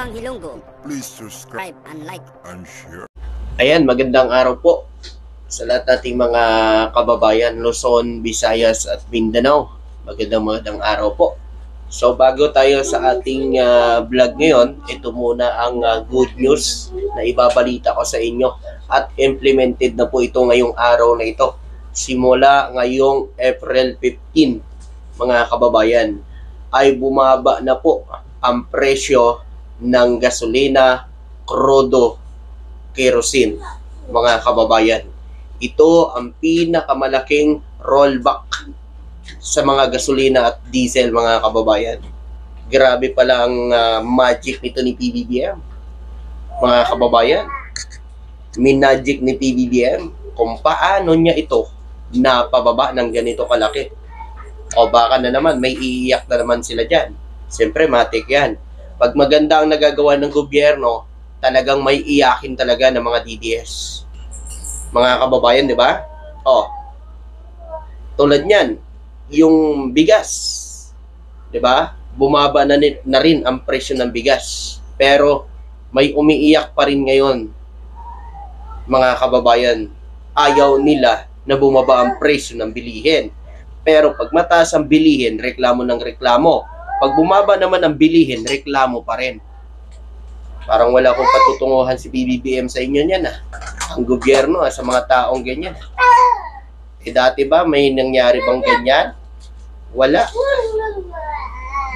Kapampangan Ilonggo. Please subscribe And like and share. Ayan, magandang araw po sa lahat nating mga kababayan, Luzon, Visayas at Mindanao. Magandang araw po. So bago tayo sa ating vlog ngayon, ito muna ang good news na ibabalita ko sa inyo at implemented na po ito ngayong araw na ito. Simula ngayong April 15, mga kababayan, ay bumaba na po ang presyo ng gasolina, krudo, kerosene, mga kababayan. Ito ang pinakamalaking rollback sa mga gasolina at diesel, mga kababayan. Grabe pala ang magic nito ni PBBM, mga kababayan. Minagic ni PBBM kung paano niya ito napababa ng ganito kalaki. O baka na naman may iiyak na naman sila dyan. Siyempre, matik yan. Pag maganda ang nagagawa ng gobyerno, talagang may iyakin talaga ng mga DDS. Mga kababayan, di ba? O, tulad niyan, yung bigas, di ba? Bumaba na rin ang presyo ng bigas. Pero may umiiyak pa rin ngayon, mga kababayan. Ayaw nila na bumaba ang presyo ng bilihin. Pero pag mataas ang bilihin, reklamo ng reklamo. Pag bumaba naman ang bilihin, reklamo pa rin. Parang wala akong patutunguhan si BBM sa inyo niyan ang gobyerno sa mga taong ganyan. Dati ba may nangyari bang ganyan? Wala.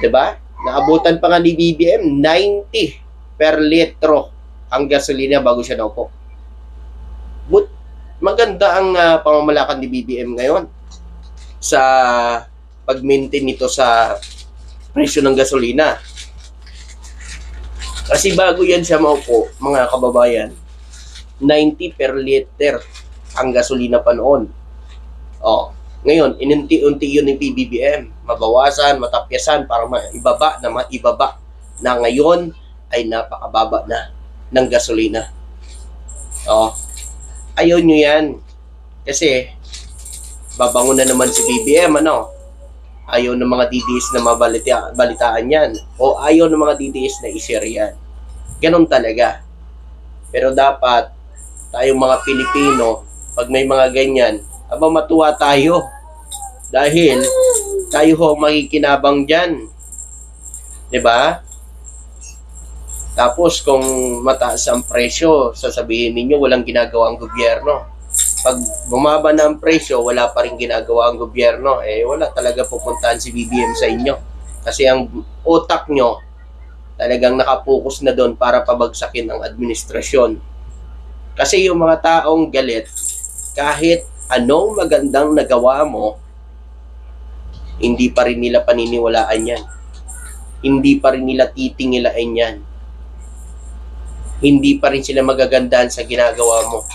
Diba? Naabutan pa nga ni BBM 90 per litro ang gasolina bago siya naupo. But maganda ang pamamalakan ni BBM ngayon sa pag-maintain nito sa presyo ng gasolina. Kasi bago yan siya maupo, mga kababayan, 90 per liter ang gasolina pa noon. O, ngayon, inunti-unti yun ng PBBM. Mabawasan, matapyasan para maibaba na ngayon ay napakababa na ng gasolina. O, ayaw nyo yan. Kasi, babangon na naman si BBM, ayaw ng mga DDS na mabalitaan yan. O ayaw ng mga DDS na i-share yan. Ganon talaga. Pero dapat, tayong mga Pilipino, pag may mga ganyan, matuwa tayo. Dahil, tayo ho makikinabang dyan. Diba? Tapos, kung mataas ang presyo, sasabihin ninyo, walang ginagawa ang gobyerno. Pag bumaba na ang presyo, wala pa rin ginagawa ang gobyerno, wala talaga pupuntahan si BBM sa inyo. Kasi ang utak nyo, talagang nakapokus na doon para pabagsakin ang administrasyon. Kasi yung mga taong galit, kahit anong magandang nagawa mo, hindi pa rin nila paniniwalaan yan. Hindi pa rin nila titingilain yan. Hindi pa rin sila magagandahan sa ginagawa mo.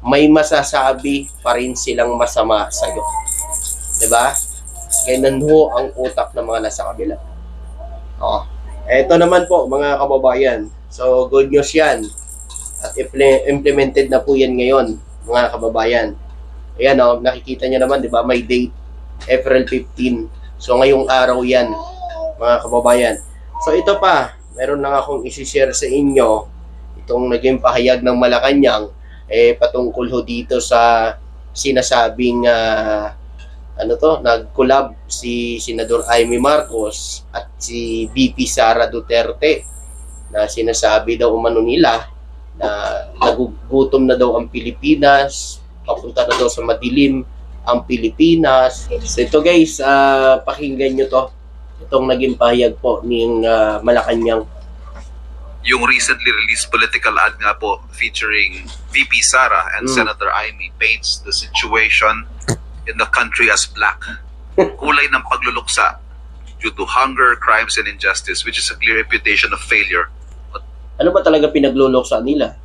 May masasabi pa rin silang masama sa'yo. Diba? Ganyan ho ang utak ng mga nasa kabila. O, eto naman po, mga kababayan. So, good news yan. At implemented na po yan ngayon, mga kababayan. Ayan nakikita nyo naman, diba? May date, April 15. So, ngayong araw yan, mga kababayan. So, ito pa, meron lang akong isi-share sa inyo. Itong naging pahayag ng Malacanang, patungkol ho dito sa sinasabing nag-collab si Senador Amy Marcos at si VP Sara Duterte na sinasabi daw umano nila na nagugutom na daw ang Pilipinas, papunta na daw sa madilim ang Pilipinas. So ito guys, pakinggan nyo to. Itong naging pahayag po ng Malacanang. Yung recently released political ad nga po featuring VP Sara and Senator Amy paints the situation in the country as black. Kulay ng pagluluksa due to hunger, crimes, and injustice, which is a clear reputation of failure. Ano ba talaga pinagluluksa nila?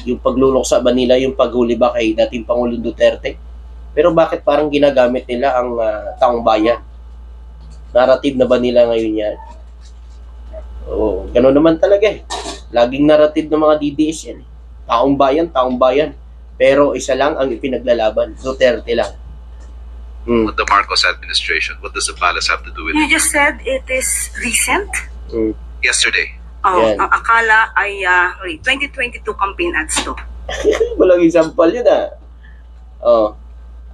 Yung pagluluksa ba nila yung paghuli ba kay dating Pangulong Duterte? Pero bakit parang ginagamit nila ang taong bayan? Narrative na ba nila ngayon yan? Oo, gano'n naman talaga Laging narrative ng mga DDS yan. Taong bayan, taong bayan. Pero isa lang ang ipinaglalaban, Duterte lang. With the Marcos administration, what does the palace have to do with You it? just said it is recent? Yesterday. Oh, Yan. ang akala ay 2022 campaign ads to. Walang example yun Oh.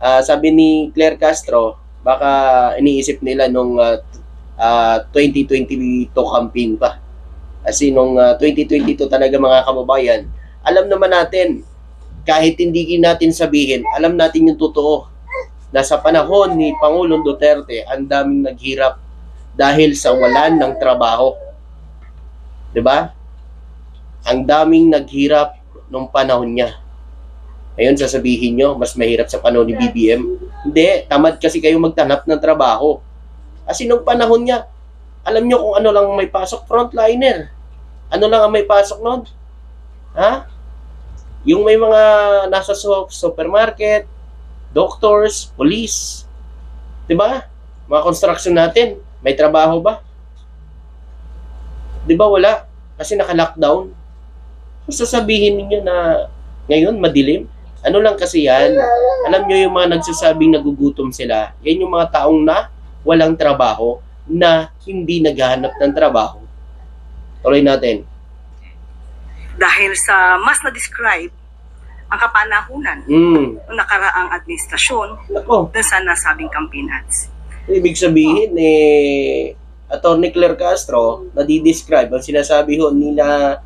Sabi ni Claire Castro, baka iniisip nila nung 2022 campaign pa. Kasi nung 2022 talaga mga kababayan, alam naman natin, kahit hindi natin sabihin, alam natin yung totoo. Na sa panahon ni Pangulong Duterte, ang daming naghirap dahil sa walan ng trabaho. 'Di ba? Ang daming naghirap nung panahon niya. Ngayon, sasabihin nyo, mas mahirap sa panahon ni BBM. Hindi, tamad kasi kayo magtanap ng trabaho. Kasi nung panahon niya, alam nyo kung ano lang may pasok, frontliner. Ano lang ang may pasok nun? Ha? Yung may mga nasa supermarket, doctors, police. Diba? Mga construction natin, may trabaho ba? Diba wala? Kasi naka-lockdown. Sasabihin niyo na ngayon madilim. Ano lang kasi yan? Alam nyo yung mga nagsasabing nagugutom sila. Yan yung mga taong na walang trabaho, na hindi naghahanap ng trabaho. Tuloy natin. Dahil sa mas na-describe ang kapanahunan ng nakaraang administrasyon Ako, dun sa nasabing campaign ads. ibig sabihin, Atty. Claire Castro, nadi-describe, ang sinasabi ho nila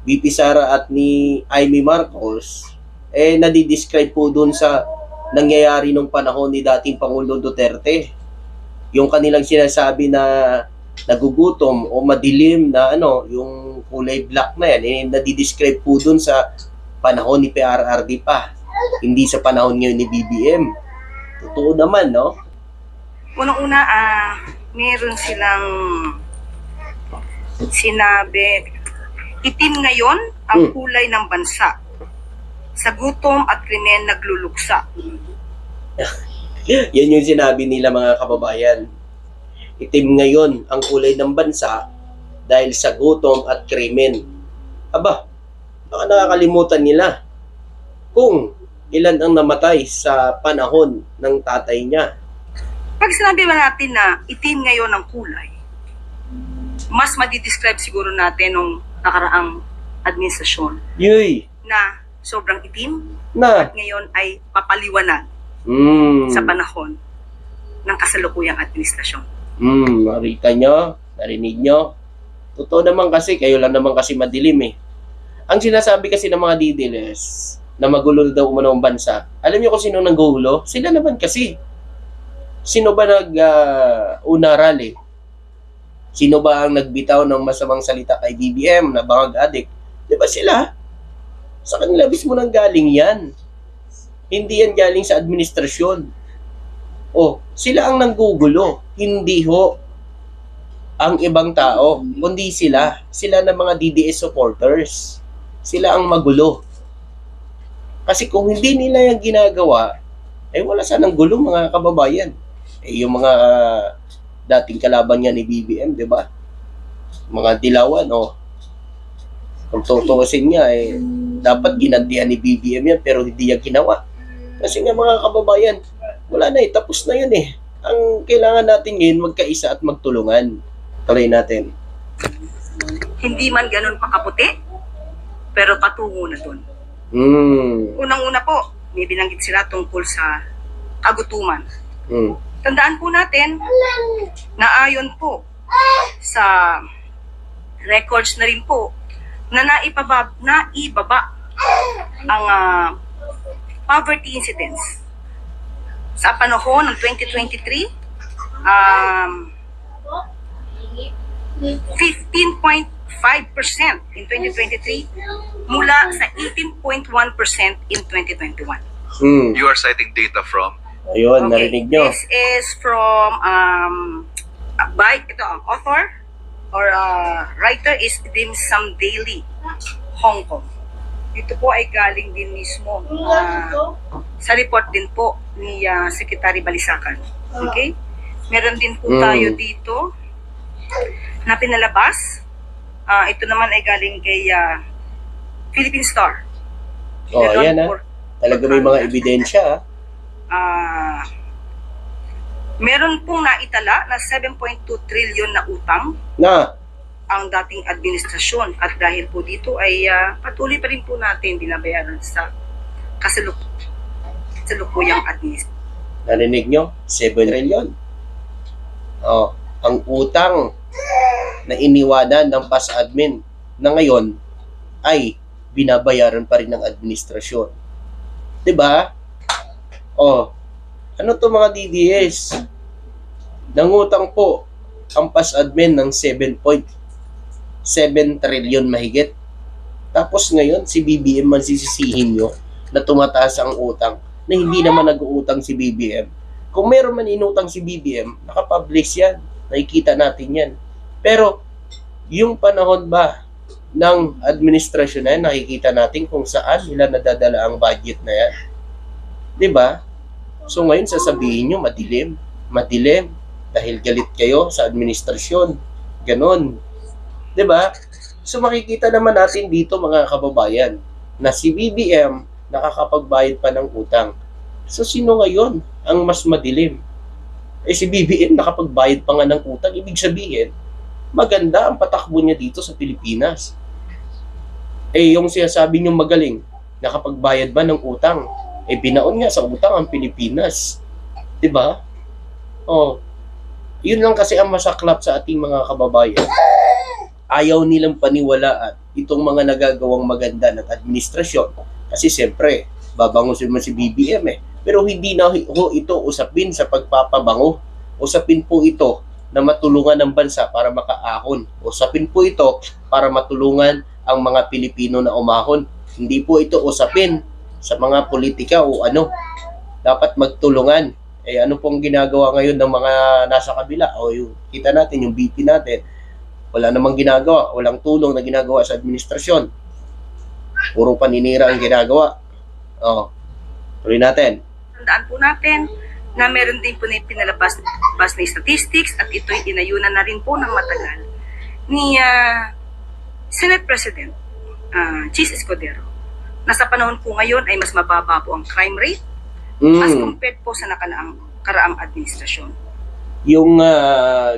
VP Sara at ni Amy Marcos, nadi-describe po dun sa nangyayari nung panahon ni dating Pangulo Duterte. Yung kanilang sinasabi na nagugutom o madilim na yung kulay black na yan, nadi-describe po dun sa panahon ni PRRD pa. Hindi sa panahon ngayon ni BBM. Totoo naman, no? Unang-una, meron silang sinabi, itim ngayon ang kulay ng bansa. Sa gutom at krimen nagluluksa. Yan yung sinabi nila mga kababayan. Itim ngayon ang kulay ng bansa dahil sa gutom at krimen. Aba, baka nakakalimutan nila kung ilan ang namatay sa panahon ng tatay niya. Pag sinabi ba natin na itim ngayon ang kulay, mas madidescribe siguro natin nung nakaraang administrasyon Yuy! na sobrang itim Na! at ngayon ay papaliwanag sa panahon ng kasalukuyang administrasyon. Narita nyo, narinig nyo. Totoo naman kasi, kayo lang naman kasi madilim Ang sinasabi kasi ng mga didiles na magulo daw umano ang bansa, alam nyo kung sino nanggulo? Sila naman kasi. Sino ba nag-unaral Sino ba ang nagbitaw ng masamang salita kay BBM na bangag adik? Di ba sila? Sa kanila mismo nang galing yan. Hindi yan galing sa administrasyon. Sila ang nanggugulo. Hindi ho ang ibang tao, kundi sila. Sila na mga DDS supporters. Sila ang magulo. Kasi kung hindi nila yung ginagawa, wala sanang gulo mga kababayan. Yung mga dating kalaban niya ni BBM, di ba? Mga dilawan, kung tutuusin niya, dapat ginantihan ni BBM yan, pero hindi niya ginawa. Kasi nga mga kababayan, wala na tapos na yun Ang kailangan natin ngayon, magkaisa at magtulungan. Tuloy natin. Hindi man ganun pakaputi, pero patungo na dun. Unang-una po, may binanggit sila tungkol sa kagutuman. Tandaan po natin na ayon po sa records na rin po na naibaba ang poverty incidence sa panahon ng 2023, 15.5% in 2023 mula sa 18.1% in 2021. You are citing data from? Ayun, narinig nyo. This is from by ang author or writer is Dim Sum Daily, Hong Kong. Ito po ay galing din mismo sa report din po ni Secretary Balisacan. Okay? Meron din po tayo dito na pinalabas. Ito naman ay galing kay Philippine Star. Ayan Talaga may mga ebidensya meron pong naitala na 7.2 trillion na utang na ang dating administrasyon at dahil po dito ay patuloy pa rin po natin binabayaran sa kasalukuyang administrasyon. Narinig nyo? 7 trillion. Oh, ang utang na iniwanan ng PAS admin na ngayon ay binabayaran pa rin ng administrasyon. 'Di ba? Oh, ano to mga DDS? Nangutang po ang PAS admin ng 7.7 trillion mahigit. Tapos ngayon, si BBM man sisisihin nyo na tumataas ang utang na hindi naman nag-uutang si BBM. Kung meron man inutang si BBM, nakapublish yan. Nakikita natin yan. Pero, yung panahon ba ng administrasyon na yan, nakikita natin kung saan nila nadadala ang budget na yan. 'Di ba? So ngayon sasabihin nyo, madilim. Madilim. Dahil galit kayo sa administrasyon. Ganon. 'Di ba? So makikita naman natin dito mga kababayan na si BBM nakakapagbayad pa ng utang. So sino ngayon ang mas madilim? Si BBM nakapagbayad pa nga ng utang. Ibig sabihin, maganda ang patakbo niya dito sa Pilipinas. Yung sinasabi niyo magaling, nakapagbayad ba ng utang? Binaon nga sa utang ang Pilipinas. 'Di ba? Oh. Yun lang kasi ang masaklap sa ating mga kababayan. Ayaw nilang paniwalaan itong mga nagagawang maganda ng administrasyon. Kasi siyempre, babangusin mo si BBM Pero hindi na ito usapin sa pagpapabango. Usapin po ito na matulungan ng bansa para makaahon. Usapin po ito para matulungan ang mga Pilipino na umahon. Hindi po ito usapin sa mga politika o ano. Dapat magtulungan. Ano pong ginagawa ngayon ng mga nasa kabila? Kita natin yung BP natin. Wala namang ginagawa. Walang tulong na ginagawa sa administrasyon. Puro paninira ang ginagawa. Tuloy natin. Tandaan po natin na meron din po na pinalabas na statistics at ito'y inayunan na rin po ng matagal ni Senate President Chis Escudero na sa panahon po ngayon ay mas mababa po ang crime rate as compared po sa nakaraang administrasyon. Yung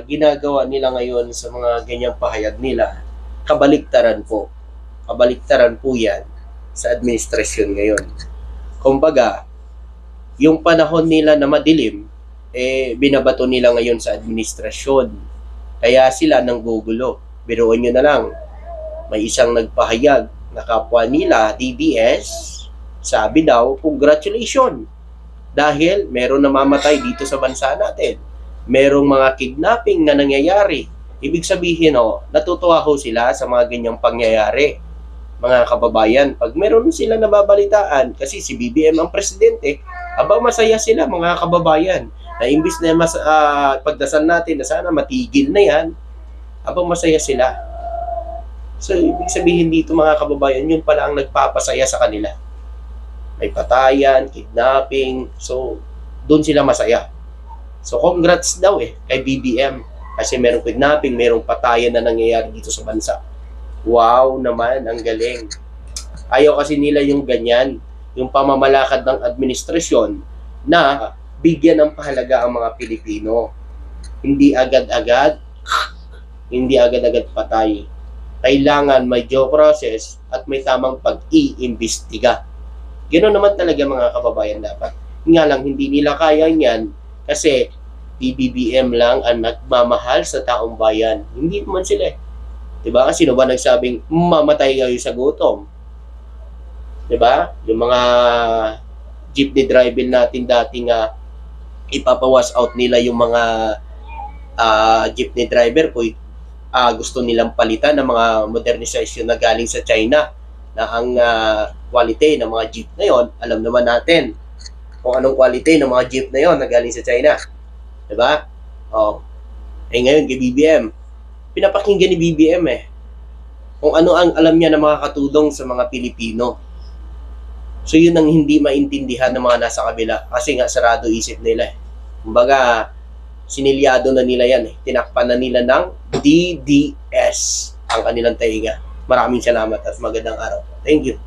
ginagawa nila ngayon sa mga ganyang pahayag nila, kabaliktaran po. Kabaliktaran po yan sa administrasyon ngayon. Kumbaga, yung panahon nila na madilim, binabato nila ngayon sa administrasyon. Kaya sila nang gugulo. Biruan nyo na lang, may isang nagpahayag na kapwa nila, DDS, sabi daw, congratulations. Dahil meron namamatay dito sa bansa natin. Merong mga kidnapping na nangyayari. Ibig sabihin, natutuwa ho sila sa mga ganyang pangyayari. Mga kababayan, pag meron sila nababalitaan, kasi si BBM ang presidente, masaya sila mga kababayan. Na imbis na pagdasal natin na sana matigil na yan, masaya sila. So, ibig sabihin dito mga kababayan, yun pala ang nagpapasaya sa kanila. May patayan, kidnapping, so doon sila masaya. So, congrats daw kay BBM. Kasi merong kidnapping, merong patayan na nangyayari dito sa bansa. Wow naman, ang galing. Ayaw kasi nila yung ganyan, yung pamamalakad ng administrasyon na bigyan ng pahalaga ang mga Pilipino. Hindi agad-agad patay. Kailangan may due process at may tamang pag-iimbestiga. Ganoon naman talaga mga kababayan dapat. Nga lang, hindi nila kaya niyan kasi BBM lang ang nagmamahal sa taong bayan. Hindi naman sila Diba? Sino ba nagsabing mamatay kayo sa gutom? Diba? Yung mga jeepney driver natin dating ipapawas out nila yung mga jeepney driver po gusto nilang palitan ng mga modernization na galing sa China na ang quality ng mga jeep na yon, alam naman natin kung anong quality ng mga jeep na yon na galing sa China. Diba? Ngayon kay BBM, pinapakinggan ni BBM kung ano ang alam niya na makakatulong sa mga Pilipino. So yun ang hindi maintindihan ng mga nasa kabila kasi nga sarado isip nila Kumbaga, sinilyado na nila yan Tinakpan na nila ng DDS ang kanilang tainga. Maraming salamat at magandang araw. Thank you.